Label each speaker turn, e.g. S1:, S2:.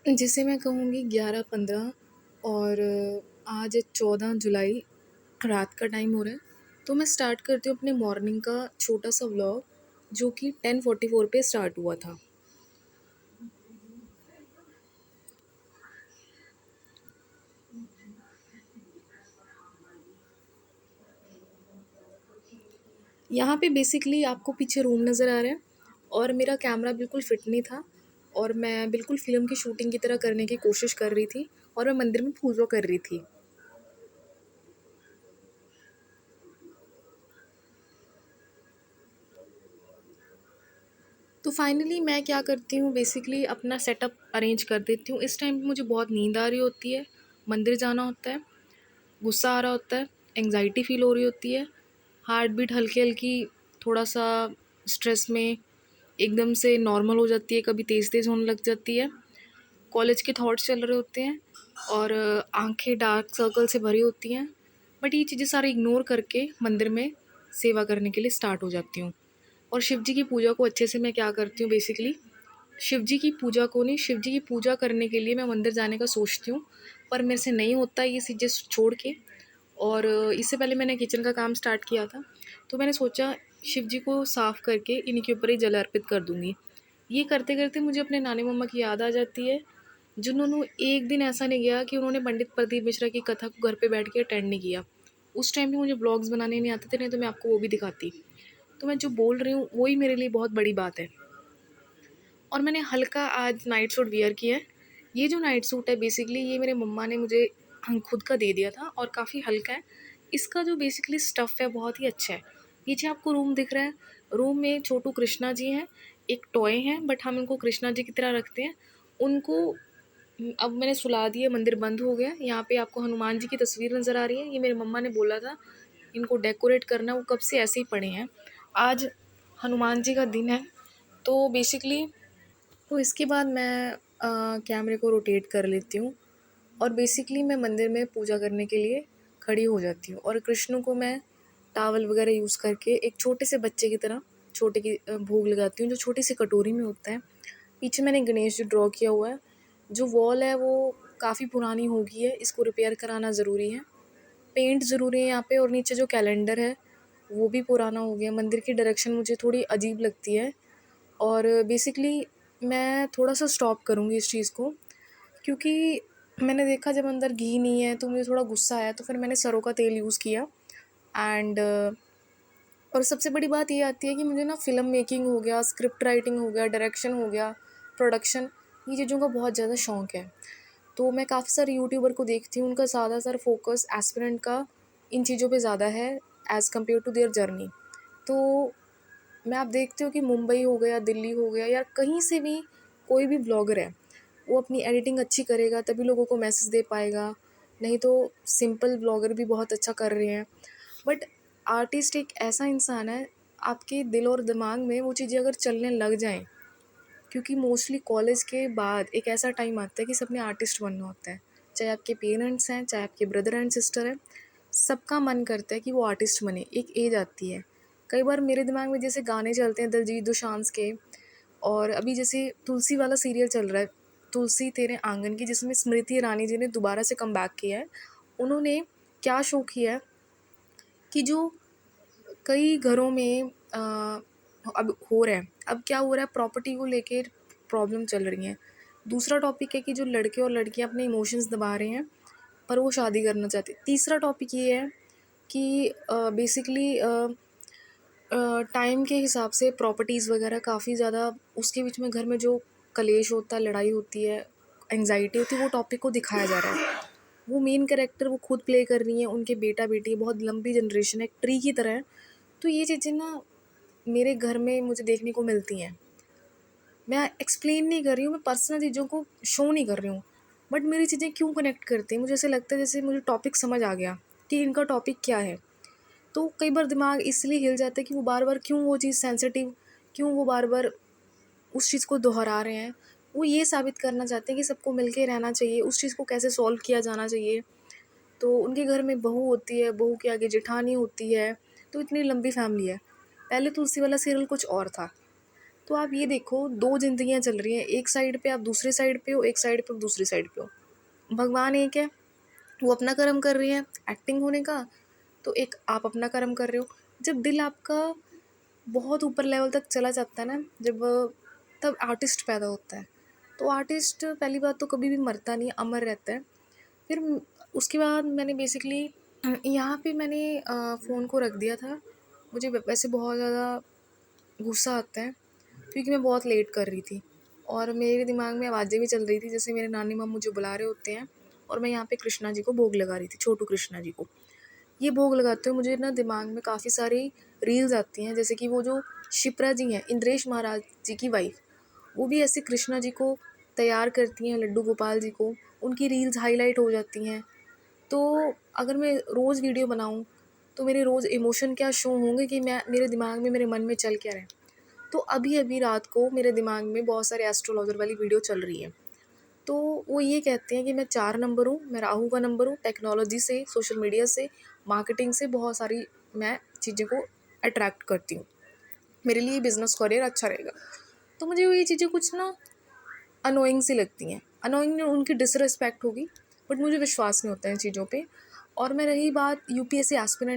S1: जिसे मैं कहूँगी 11-15 और आज 14 जुलाई रात का टाइम हो रहा है। तो मैं स्टार्ट करती हूँ अपने मॉर्निंग का छोटा सा व्लॉग जो कि 10:44 पे स्टार्ट हुआ था। यहाँ पे बेसिकली आपको पीछे रूम नज़र आ रहा है और मेरा कैमरा बिल्कुल फिट नहीं था और मैं बिल्कुल फ़िल्म की शूटिंग की तरह करने की कोशिश कर रही थी और मैं मंदिर में पूजा कर रही थी। तो फाइनली मैं क्या करती हूँ, बेसिकली अपना सेटअप अरेंज कर देती हूँ। इस टाइम पे मुझे बहुत नींद आ रही होती है, मंदिर जाना होता है, गुस्सा आ रहा होता है, एंग्जाइटी फ़ील हो रही होती है, हार्ट बीट हल्की-हल्की थोड़ा-सा स्ट्रेस में एकदम से नॉर्मल हो जाती है, कभी तेज़-तेज़ होने लग जाती है। कॉलेज के थॉट्स चल रहे होते हैं और आँखें डार्क सर्कल से भरी होती हैं। बट ये चीज़ें सारी इग्नोर करके मंदिर में सेवा करने के लिए स्टार्ट हो जाती हूँ। और शिव जी की पूजा को अच्छे से मैं क्या करती हूँ, बेसिकली शिव जी की पूजा को नहीं, शिव जी की पूजा करने के लिए मैं मंदिर जाने का सोचती हूँ, पर मेरे से नहीं होता ये चीज़ें छोड़ के। और इससे पहले मैंने किचन का काम स्टार्ट किया था, तो मैंने सोचा शिव जी को साफ़ करके इनके ऊपर ही जल अर्पित कर दूँगी। ये करते-करते मुझे अपने नानी मम्मा की याद आ जाती है, जिन्होंने एक दिन ऐसा नहीं गया कि उन्होंने पंडित प्रदीप मिश्रा की कथा को घर पे बैठ के अटेंड नहीं किया। उस टाइम पे मुझे व्लॉग्स बनाने नहीं आते थे, नहीं तो मैं आपको वो भी दिखाती। तो मैं जो बोल रही हूँ, वो ही मेरे लिए बहुत बड़ी बात है। और मैंने हल्का आज नाइट सूट वियर किया है। ये जो नाइट सूट है, बेसिकली ये मेरे मम्मा ने मुझे खुद का दे दिया था और काफ़ी हल्का है। इसका जो बेसिकली स्टफ़ है बहुत ही अच्छा है। पीछे आपको रूम दिख रहा है, रूम में छोटू कृष्णा जी हैं, एक टॉय हैं बट हम उनको कृष्णा जी की तरह रखते हैं। उनको अब मैंने सुला दिया, मंदिर बंद हो गया। यहाँ पे आपको हनुमान जी की तस्वीर नज़र आ रही है, ये मेरी मम्मा ने बोला था इनको डेकोरेट करना, वो कब से ऐसे ही पड़े हैं। आज हनुमान जी का दिन है, तो बेसिकली तो इसके बाद मैं कैमरे को रोटेट कर लेती हूँ और बेसिकली मैं मंदिर में पूजा करने के लिए खड़ी हो जाती हूँ और कृष्ण को मैं टावल वगैरह यूज़ करके एक छोटे से बच्चे की तरह छोटे की भोग लगाती हूँ, जो छोटी सी कटोरी में होता है। पीछे मैंने गणेश जी ड्रॉ किया हुआ है। जो वॉल है वो काफ़ी पुरानी हो गई है, इसको रिपेयर कराना ज़रूरी है। पेंट ज़रूरी है यहाँ पे, और नीचे जो कैलेंडर है वो भी पुराना हो गया। मंदिर की डायरेक्शन मुझे थोड़ी अजीब लगती है और बेसिकली मैं थोड़ा-सा स्टॉप करूँगी इस चीज़ को, क्योंकि मैंने देखा जब अंदर घी नहीं है तो मुझे थोड़ा गुस्सा आया, तो फिर मैंने सरों का तेल यूज़ किया। एंड और सबसे बड़ी बात ये आती है कि मुझे ना फ़िल्म मेकिंग हो गया, स्क्रिप्ट राइटिंग हो गया, डायरेक्शन हो गया, प्रोडक्शन, ये चीज़ों का बहुत ज़्यादा शौक है। तो मैं काफ़ी सारे यूट्यूबर को देखती हूँ, उनका ज़्यादातर फ़ोकस एस्पिरेंट का इन चीज़ों पे ज़्यादा है as compare to their journey. तो मैं आप देखते हो कि मुंबई हो गया, दिल्ली हो गया, या कहीं से भी कोई भी ब्लॉगर है, वो अपनी एडिटिंग अच्छी करेगा तभी लोगों को मैसेज दे पाएगा, नहीं तो सिंपल ब्लॉगर भी बहुत अच्छा कर रहे हैं। बट आर्टिस्ट एक ऐसा इंसान है, आपके दिल और दिमाग में वो चीज़ें अगर चलने लग जाएँ, क्योंकि मोस्टली कॉलेज के बाद एक ऐसा टाइम आता है कि सबने आर्टिस्ट बनना होता है। चाहे आपके पेरेंट्स हैं, चाहे आपके ब्रदर एंड सिस्टर हैं, सबका मन करता है कि वो आर्टिस्ट बने। एक एज आती है। कई बार मेरे दिमाग में जैसे गाने चलते हैं दिलजीत दोसांझ के, और अभी जैसे तुलसी वाला सीरियल चल रहा है, तुलसी तेरे आंगन की, जिसमें स्मृति ईरानी जी ने दोबारा से कमबैक किया है। उन्होंने क्या शो किया है कि जो कई घरों में अब हो रहा है, अब क्या हो रहा है, प्रॉपर्टी को लेके प्रॉब्लम चल रही हैं। दूसरा टॉपिक है कि जो लड़के और लड़कियां अपने इमोशंस दबा रहे हैं पर वो शादी करना चाहते हैं। तीसरा टॉपिक ये है कि बेसिकली टाइम के हिसाब से प्रॉपर्टीज़ वगैरह काफ़ी ज़्यादा, उसके बीच में घर में जो कलेश होता है, लड़ाई होती है, एंग्जाइटी होती है, वो टॉपिक को दिखाया जा रहा है। वो मेन कैरेक्टर वो खुद प्ले कर रही हैं, उनके बेटा बेटी, बहुत लंबी जनरेशन है, एक ट्री की तरह है। तो ये चीज़ें ना मेरे घर में मुझे देखने को मिलती हैं। मैं एक्सप्लेन नहीं कर रही हूँ, मैं पर्सनल चीज़ों को शो नहीं कर रही हूँ, बट मेरी चीज़ें क्यों कनेक्ट करती हैं, मुझे ऐसा लगता है जैसे मुझे टॉपिक समझ आ गया कि इनका टॉपिक क्या है। तो कई बार दिमाग इसलिए हिल जाता है कि वो बार बार क्यों वो चीज़ सेंसिटिव, क्यों वो बार बार उस चीज़ को दोहरा रहे हैं। वो ये साबित करना चाहते हैं कि सबको मिल के रहना चाहिए, उस चीज़ को कैसे सॉल्व किया जाना चाहिए। तो उनके घर में बहू होती है, बहू के आगे जेठानी होती है, तो इतनी लंबी फैमिली है। पहले तुलसी वाला सीरियल कुछ और था, तो आप ये देखो 2 ज़िंदगियाँ चल रही हैं, एक साइड पे आप दूसरे साइड पे हो, एक साइड पे आप दूसरी साइड पे हो। भगवान एक है, वो अपना कर्म कर रही हैं एक्टिंग होने का, तो एक आप अपना कर्म कर रहे हो। जब दिल आपका बहुत ऊपर लेवल तक चला जाता है ना, जब तब आर्टिस्ट पैदा होता है। तो आर्टिस्ट पहली बात तो कभी भी मरता नहीं, अमर रहता है। फिर उसके बाद मैंने बेसिकली यहाँ पे मैंने फ़ोन को रख दिया था। मुझे वैसे बहुत ज़्यादा गुस्सा आता है क्योंकि मैं बहुत लेट कर रही थी और मेरे दिमाग में आवाज़ें भी चल रही थी, जैसे मेरे नानी माँ मुझे बुला रहे होते हैं और मैं यहाँ पे कृष्णा जी को भोग लगा रही थी, छोटू कृष्णा जी को। ये भोग लगाते हुए मुझे ना दिमाग में काफ़ी सारी रील्स आती हैं, जैसे कि वो जो शिप्रा जी हैं, इंद्रेश महाराज जी की वाइफ, वो भी ऐसे कृष्णा जी को तैयार करती हैं, लड्डू गोपाल जी को, उनकी रील्स हाईलाइट हो जाती हैं। तो अगर मैं रोज़ वीडियो बनाऊँ तो मेरे रोज़ इमोशन क्या शो होंगे कि मैं मेरे दिमाग में, मेरे मन में चल क्या रहा है। तो अभी अभी रात को मेरे दिमाग में बहुत सारे एस्ट्रोलॉजर वाली वीडियो चल रही है। तो वो ये कहते हैं कि मैं 4 नंबर हूँ, मैं राहु का नंबर हूँ, टेक्नोलॉजी से, सोशल मीडिया से, मार्केटिंग से बहुत सारी मैं चीज़ें को अट्रैक्ट करती हूँ। मेरे लिए बिज़नेस करियर अच्छा रहेगा। तो मुझे ये चीज़ें कुछ ना अनोइंग सी लगती हैं। अनोइंग उनकी डिसरिस्पेक्ट होगी, बट मुझे विश्वास नहीं होता है इन चीज़ों पे। और मैं रही बात यूपीएससी एस्पिरेंट्स